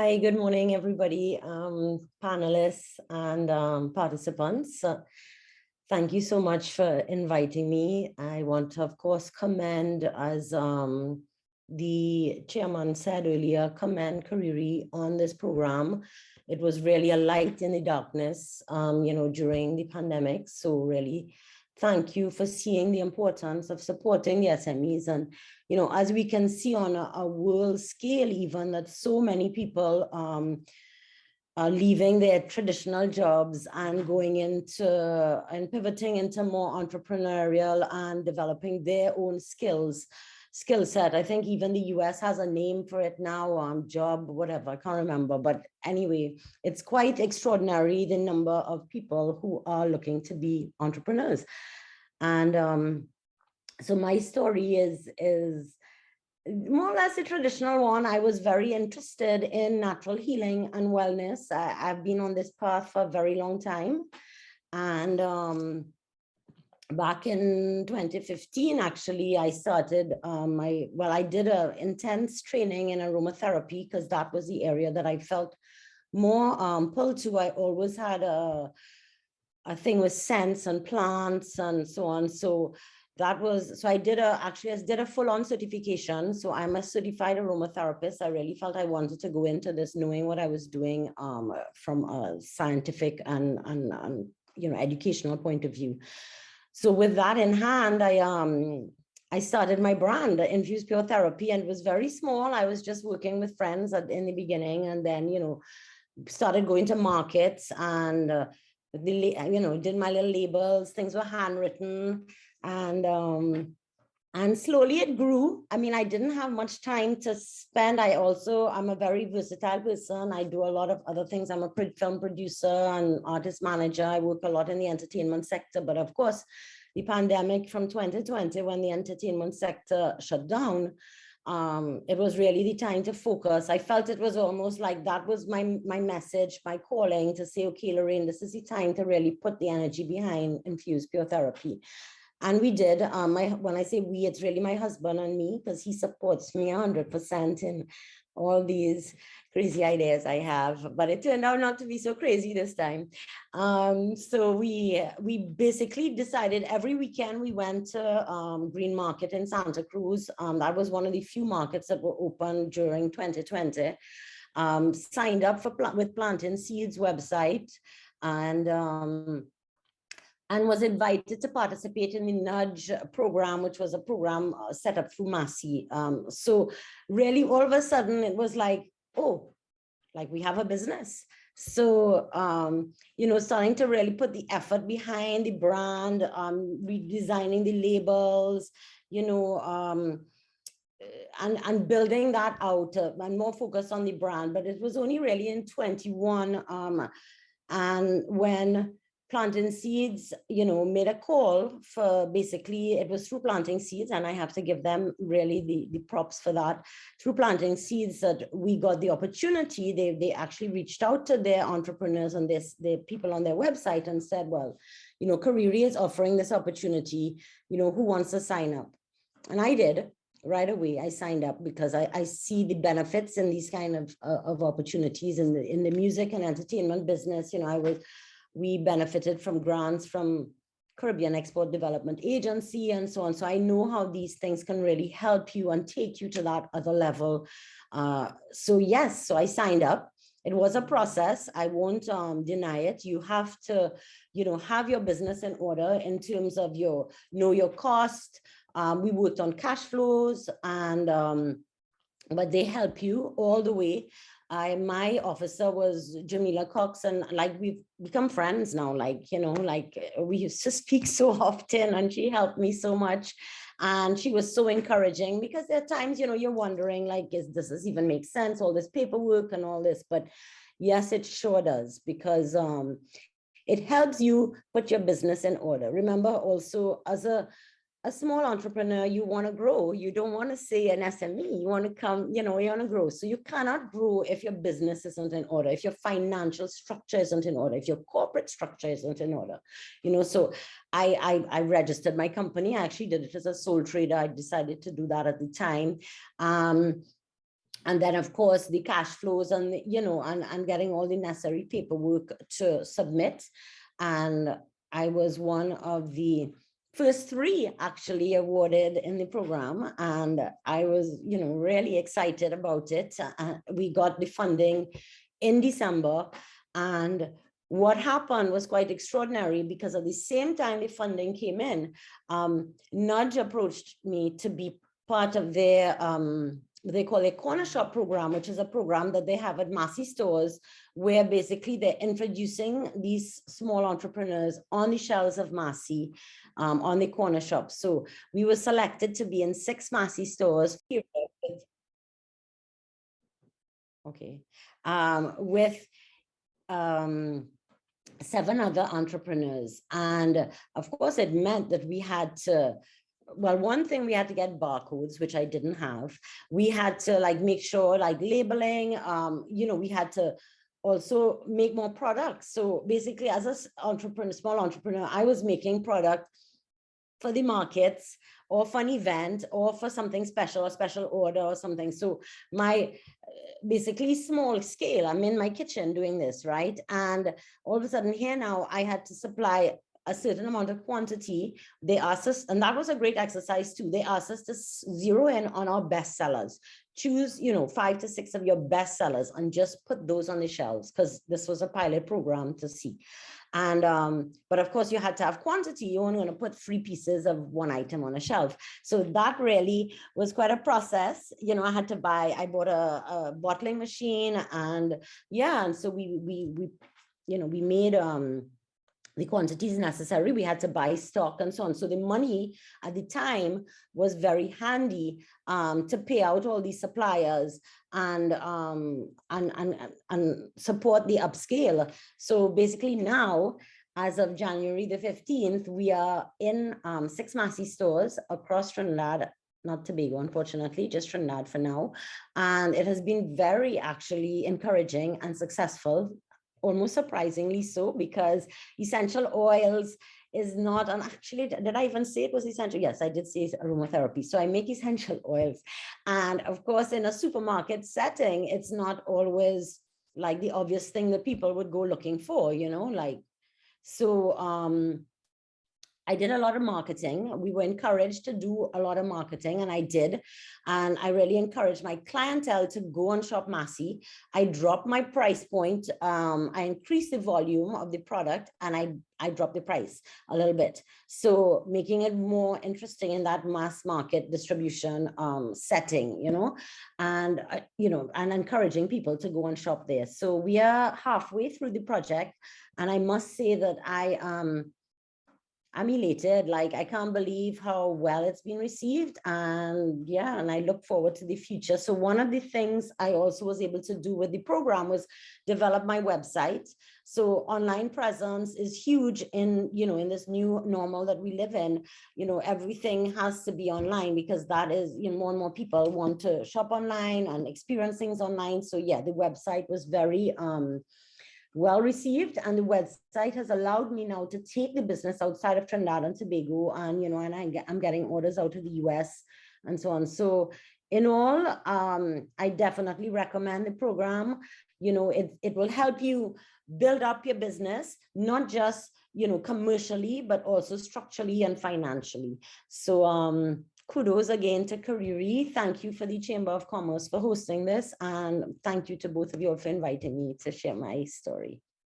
Hi, good morning, everybody, panelists and participants. Thank you so much for inviting me. I want to, of course, commend, as the chairman said earlier, commend Cariri on this program. It was really a light in the darkness, during the pandemic. So really, thank you for seeing the importance of supporting the SMEs. And, as we can see on a world scale, even that so many people are leaving their traditional jobs and going into and pivoting into more entrepreneurial and developing their own skill set. I think even the US has a name for it now, job, whatever, I can't remember. But anyway, it's quite extraordinary, the number of people who are looking to be entrepreneurs. And so my story is more or less a traditional one. I was very interested in natural healing and wellness. I've been on this path for a very long time. And back in 2015, actually, I started I did an intense training in aromatherapy because that was the area that I felt more pulled to. I always had a thing with scents and plants and so on. So I did a full-on certification. So I'm a certified aromatherapist. I really felt I wanted to go into this knowing what I was doing from a scientific and educational point of view. So with that in hand, I started my brand, Infuse Pure Therapy, and it was very small. I was just working with friends in the beginning, and then, started going to markets and, did my little labels. Things were handwritten, and slowly it grew. I mean, I didn't have much time to spend. I'm a very versatile person. I do a lot of other things. I'm a film producer and artist manager. I work a lot in the entertainment sector. But of course, the pandemic from 2020, when the entertainment sector shut down, it was really the time to focus. I felt it was almost like that was my message, my calling to say, okay, Lorraine, this is the time to really put the energy behind Infuse Pure Therapy. And we did. When I say we, it's really my husband and me, because he supports me 100% in all these crazy ideas I have. But it turned out not to be so crazy this time. So we basically decided every weekend we went to Green Market in Santa Cruz. That was one of the few markets that were open during 2020. Signed up with Planting Seeds website, and was invited to participate in the Nudge program, which was a program set up through Massey. So really, all of a sudden, it was like, oh, like we have a business. So, starting to really put the effort behind the brand, redesigning the labels, and building that out and more focused on the brand. But it was only really in 21, and when Planting Seeds, made a call for, basically, it was through Planting Seeds, and I have to give them really the props for that. Through Planting Seeds that we got the opportunity. They actually reached out to their entrepreneurs and the people on their website and said, well, Cariri is offering this opportunity, who wants to sign up? And I did. Right away, I signed up because I see the benefits in these kind of opportunities in the music and entertainment business. We benefited from grants from Caribbean Export Development Agency and so on. So I know how these things can really help you and take you to that other level. So yes, so I signed up. It was a process. I won't deny it. You have to, have your business in order in terms of your cost. We worked on cash flows, and but they help you all the way. My officer was Jamila Cox, and we've become friends now. We used to speak so often, and she helped me so much. And she was so encouraging, because there are times, you're wondering, does this even make sense? All this paperwork and all this. But yes, it sure does, because it helps you put your business in order. Remember, also, as a small entrepreneur, you want to grow. You don't want to say an SME. You want to come, you want to grow. So you cannot grow if your business isn't in order, if your financial structure isn't in order, if your corporate structure isn't in order. So I registered my company. I actually did it as a sole trader. I decided to do that at the time. And then, of course, the cash flows and, you know, and getting all the necessary paperwork to submit. And I was one of the first 3 actually awarded in the program. And I was, you know, really excited about it. We got the funding in December. And what happened was quite extraordinary, because at the same time the funding came in, Nudge approached me to be part of their they call it corner shop program, which is a program that they have at Massey stores, where basically they're introducing these small entrepreneurs on the shelves of Massey, on the corner shop. So we were selected to be in 6 Massey stores. Okay, with 7 other entrepreneurs. And of course, it meant that we had to, well, one thing, we had to get barcodes, which I didn't have. We had to like make sure like labeling, you know, we had to also make more products. So basically, as an entrepreneur, small entrepreneur, I was making product for the markets, or for an event, or for something special, a special order or something. So my basically small scale, I'm in my kitchen doing this, right? And all of a sudden here now, I had to supply a certain amount of quantity. They asked us, and that was a great exercise too. They asked us to zero in on our best sellers. Choose, you know, 5 to 6 of your best sellers and just put those on the shelves, because this was a pilot program to see. And but of course you had to have quantity. You weren't going to put 3 pieces of one item on a shelf. So that really was quite a process. You know, I bought a bottling machine, and yeah, and so we you know, we made the quantities necessary. We had to buy stock and so on. So the money at the time was very handy to pay out all these suppliers and support the upscale. So basically now, as of January the 15th, we are in 6 Massey stores across Trinidad, not Tobago, unfortunately, just Trinidad for now. And it has been very actually encouraging and successful, almost surprisingly so, because essential oils is not, and actually, did I even say it was essential? Yes, I did say aromatherapy. So I make essential oils. And of course, in a supermarket setting, it's not always like the obvious thing that people would go looking for, you know, like, so I did a lot of marketing. We were encouraged to do a lot of marketing, and I did. And I really encouraged my clientele to go and shop Massey. I dropped my price point. I increased the volume of the product, and I dropped the price a little bit. So making it more interesting in that mass market distribution setting, you know, and, you know, and encouraging people to go and shop there. So we are halfway through the project. And I must say that I'm elated. Like, I can't believe how well it's been received. And yeah, and I look forward to the future. So one of the things I also was able to do with the program was develop my website. So online presence is huge in, you know, in this new normal that we live in. You know, everything has to be online, because that is, you know, more and more people want to shop online and experience things online. So yeah, the website was very well received, and the website has allowed me now to take the business outside of Trinidad and Tobago, and you know, and I'm getting orders out of the US and so on. So in all, I definitely recommend the program. You know, it will help you build up your business, not just, you know, commercially, but also structurally and financially. So kudos again to Cariri. Thank you for the Chamber of Commerce for hosting this. And thank you to both of you for inviting me to share my story.